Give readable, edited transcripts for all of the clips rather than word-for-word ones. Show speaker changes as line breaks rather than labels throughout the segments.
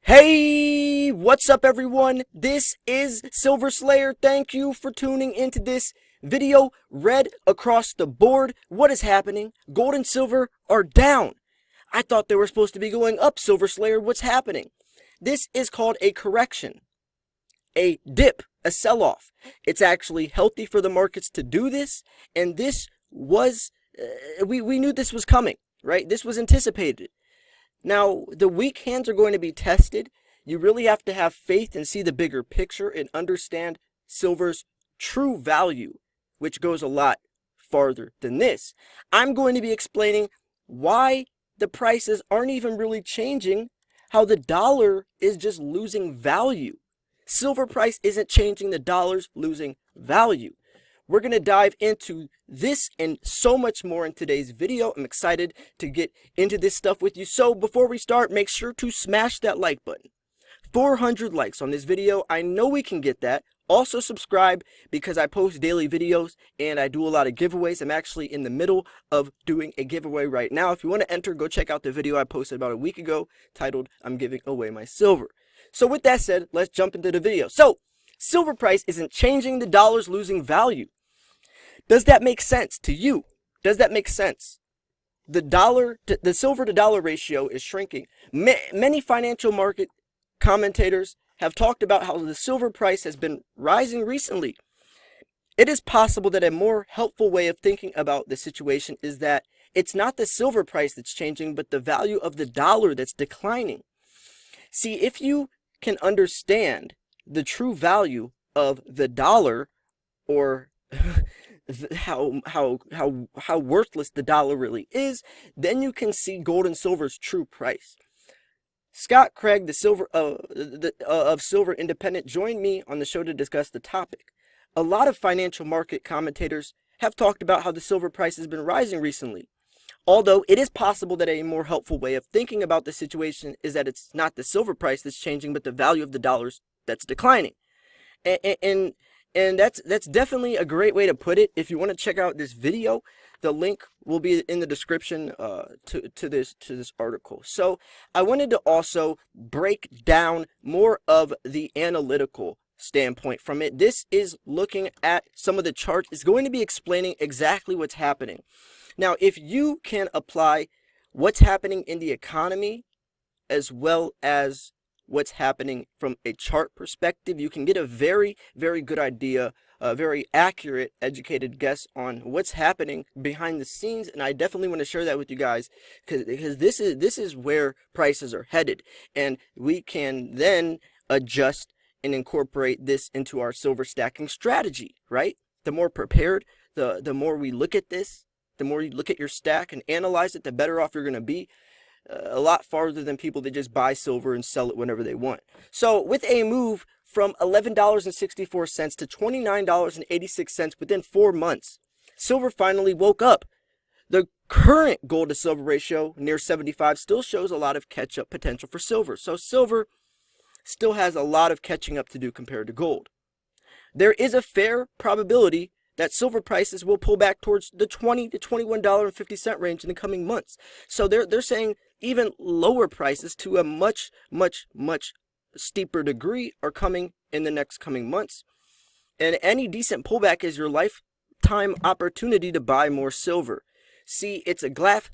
Hey, what's up everyone? This is Silver Slayer. Thank you for tuning into this video. Red across the board. What is happening? Gold and silver are down. I thought they were supposed to be going up, Silver Slayer. What's happening? This is called a correction, a dip, a sell-off. It's actually healthy for the markets to do this, and this was, we knew this was coming, right? This was anticipated. Now, the weak hands are going to be tested. You really have to have faith and see the bigger picture and understand silver's true value, which goes a lot farther than this. I'm going to be explaining why the prices aren't even really changing, how the dollar is just losing value. Silver price isn't changing, the dollar's losing value. We're going to dive into this and so much more in today's video. I'm excited to get into this stuff with you. So before we start, make sure to smash that like button. 400 likes on this video. I know we can get that. Also subscribe because I post daily videos and I do a lot of giveaways. I'm actually in the middle of doing a giveaway right now. If you want to enter, go check out the video I posted about a week ago titled, I'm giving away my silver. So with that said, let's jump into the video. So silver price isn't changing, the dollar's losing value. Does that make sense to you? Does that make sense? The silver to dollar ratio is shrinking. Many financial market commentators have talked about how the silver price has been rising recently. It is possible that a more helpful way of thinking about the situation is that it's not the silver price that's changing, but the value of the dollar that's declining. See, if you can understand the true value of the dollar, or how worthless the dollar really is, then you can see gold and silver's true price. Scott Craig, of Silver Independent, joined me on the show to discuss the topic. A lot of financial market commentators have talked about how the silver price has been rising recently. Although it is possible that a more helpful way of thinking about the situation is that it's not the silver price that's changing, but the value of the dollars that's declining. And that's definitely a great way to put it. If you want to check out this video, the link will be in the description to this article. So I wanted to also break down more of the analytical standpoint from it. This is looking at some of the charts. It's going to be explaining exactly what's happening. Now, if you can apply what's happening in the economy as well as what's happening from a chart perspective, you can get a very, very good idea, a very accurate, educated guess on what's happening behind the scenes. And I definitely want to share that with you guys because this is where prices are headed, and we can then adjust and incorporate this into our silver stacking strategy, right? The more prepared, the more we look at this, the more you look at your stack and analyze it, the better off you're going to be. A lot farther than people that just buy silver and sell it whenever they want. So with a move from $11.64 to $29.86 within 4 months, silver finally woke up. The current gold to silver ratio, near 75, still shows a lot of catch-up potential for silver. So silver still has a lot of catching up to do compared to gold. There is a fair probability that silver prices will pull back towards the $20 to $21.50 range in the coming months. So they're saying even lower prices to a much steeper degree are coming in the next coming months. And any decent pullback is your lifetime opportunity to buy more silver. See, it's a glass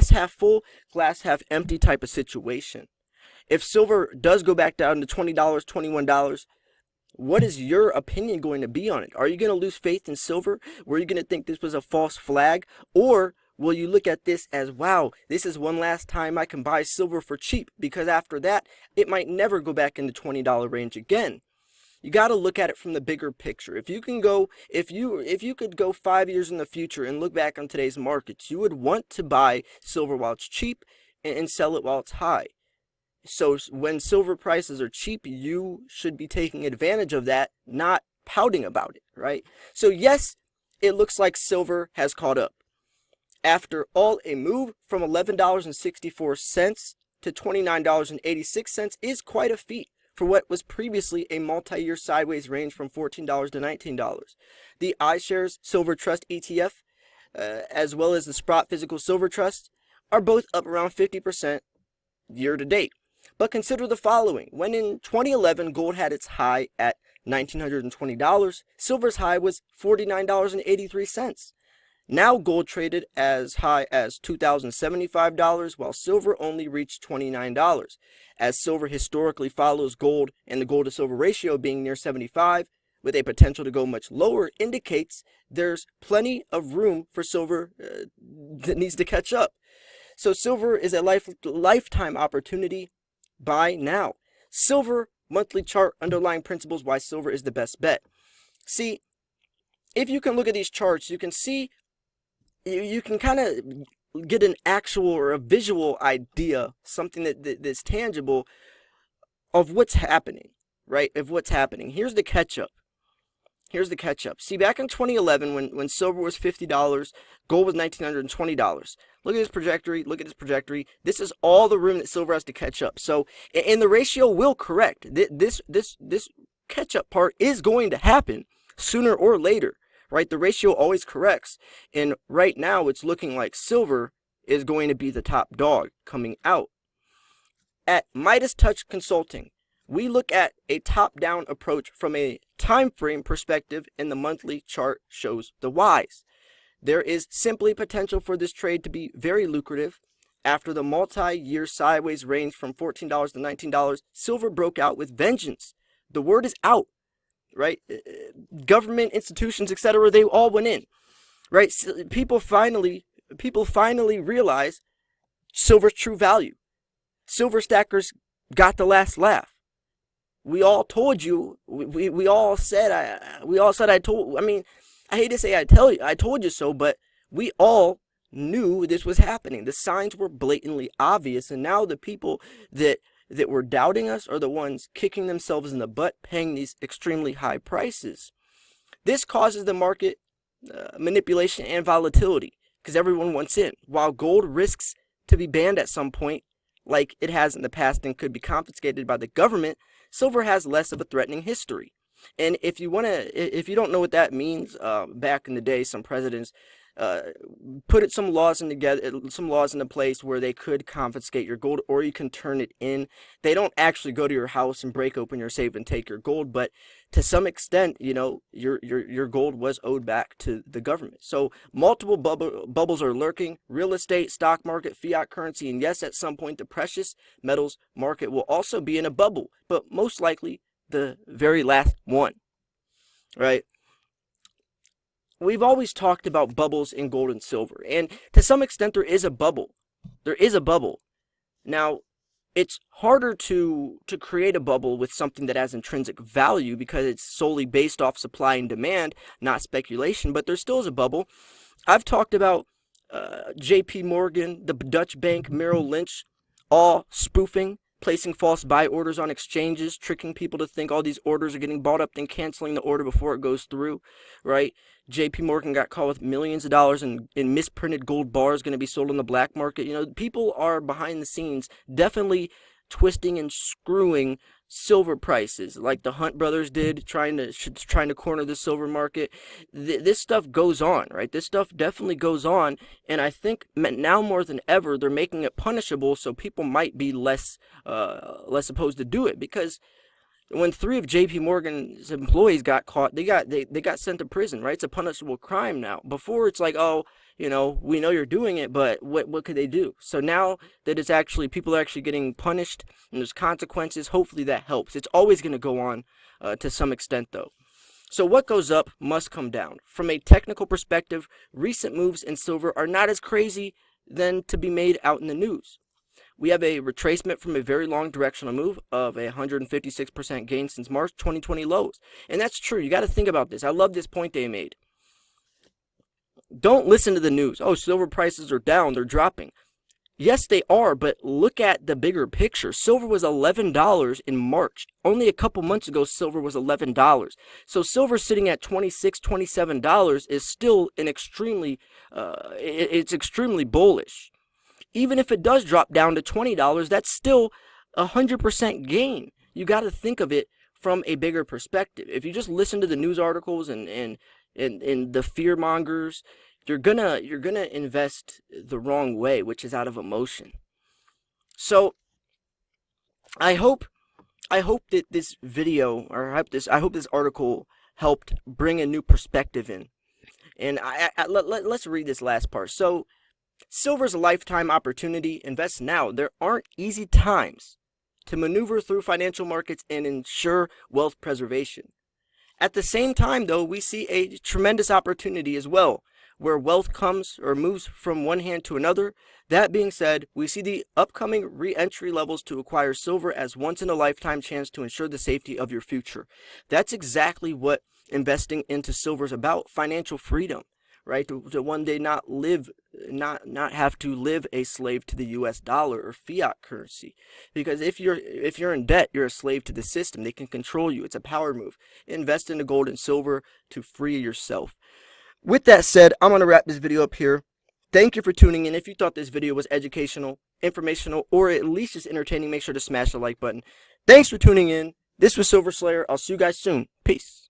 half full, glass half empty type of situation. If silver does go back down to $20, $21, what is your opinion going to be on it? Are you going to lose faith in silver? Were you going to think this was a false flag? Or will you look at this as, wow, this is one last time I can buy silver for cheap, because after that, it might never go back in the $20 range again. You got to look at it from the bigger picture. If you can go, if you could go 5 years in the future and look back on today's markets, you would want to buy silver while it's cheap and sell it while it's high. So when silver prices are cheap, you should be taking advantage of that, not pouting about it, right? So yes, it looks like silver has caught up. After all, a move from $11.64 to $29.86 is quite a feat for what was previously a multi-year sideways range from $14 to $19. The iShares Silver Trust ETF, as well as the Sprott Physical Silver Trust, are both up around 50% year to date. But consider the following. When in 2011, gold had its high at $1,920, silver's high was $49.83. Now gold traded as high as $2,075, while silver only reached $29. As silver historically follows gold and the gold to silver ratio being near 75, with a potential to go much lower, indicates there's plenty of room for silver that needs to catch up. So silver is a lifetime opportunity. Buy now. Silver monthly chart underlying principles why silver is the best bet. See, if you can look at these charts, you can see, you can kind of get an actual or a visual idea, something that's tangible of what's happening, right? Of what's happening. Here's the catch up. See, back in 2011, when silver was $50, gold was $1,920. Look at this trajectory. This is all the room that silver has to catch up. So, and the ratio will correct. This catch up part is going to happen sooner or later, right? The ratio always corrects. And right now, it's looking like silver is going to be the top dog coming out. At Midas Touch Consulting, we look at a top-down approach from a time frame perspective, and the monthly chart shows the whys. There is simply potential for this trade to be very lucrative. After the multi-year sideways range from $14 to $19, silver broke out with vengeance. The word is out, right? Government, institutions, etc., they all went in, right? People finally realize silver's true value. Silver stackers got the last laugh. We all told you. We all said I hate to say I told you so, but we all knew this was happening. The signs were blatantly obvious, and now the people that were doubting us are the ones kicking themselves in the butt, paying these extremely high prices. This causes the market manipulation and volatility because everyone wants in. While gold risks to be banned at some point, like it has in the past, and could be confiscated by the government, silver has less of a threatening history. And if you don't know what that means, back in the day, some presidents put some laws into place where they could confiscate your gold, or you can turn it in. They don't actually go to your house and break open your safe and take your gold, but to some extent, you know, your gold was owed back to the government. So multiple bubbles are lurking: real estate, stock market, fiat currency, and yes, at some point the precious metals market will also be in a bubble, but most likely the very last one, right? We've always talked about bubbles in gold and silver, and to some extent there is a bubble. Now, it's harder to create a bubble with something that has intrinsic value because it's solely based off supply and demand, not speculation, but there still is a bubble. I've talked about JP Morgan, the Dutch bank, Merrill Lynch, all spoofing, placing false buy orders on exchanges, tricking people to think all these orders are getting bought up, then canceling the order before it goes through, right? JP Morgan got caught with millions of dollars in misprinted gold bars going to be sold on the black market. You know, people are behind the scenes definitely twisting and screwing silver prices, like the Hunt brothers did, trying to corner the silver market. This stuff goes on, right? This stuff definitely goes on, and I think now more than ever they're making it punishable, so people might be less opposed to do it. Because when 3 of JP Morgan's employees got caught, they got sent to prison, right? It's a punishable crime now. Before, it's like, oh, you know, we know you're doing it, but what could they do? So now that it's actually, people are actually getting punished and there's consequences, hopefully that helps. It's always going to go on to some extent, though. So what goes up must come down. From a technical perspective, recent moves in silver are not as crazy than to be made out in the news. We have a retracement from a very long directional move of a 156% gain since March 2020 lows. And that's true. You got to think about this. I love this point they made. Don't listen to the news. Oh, silver prices are down. They're dropping. Yes, they are, but look at the bigger picture. Silver was $11 in March. Only a couple months ago, silver was $11. So silver sitting at $26, $27 is still an extremely, it's extremely bullish. Even if it does drop down to $20, that's still 100% gain. You got to think of it from a bigger perspective. If you just listen to the news articles and the fear mongers, you're gonna invest the wrong way, which is out of emotion. So I hope that this video, or I hope this article helped bring a new perspective in. And let's read this last part. So, silver's a lifetime opportunity. Invest now. There aren't easy times to maneuver through financial markets and ensure wealth preservation. At the same time, though, we see a tremendous opportunity as well, where wealth comes or moves from one hand to another. That being said, we see the upcoming re-entry levels to acquire silver as once-in-a-lifetime chance to ensure the safety of your future. That's exactly what investing into silver is about: financial freedom, right? To one day not have to live a slave to the US dollar or fiat currency. Because if you're in debt, you're a slave to the system. They can control you. It's a power move. Invest into gold and silver to free yourself. With that said, I'm going to wrap this video up here. Thank you for tuning in. If you thought this video was educational, informational, or at least just entertaining, make sure to smash the like button. Thanks for tuning in. This was Silver Slayer. I'll see you guys soon. Peace.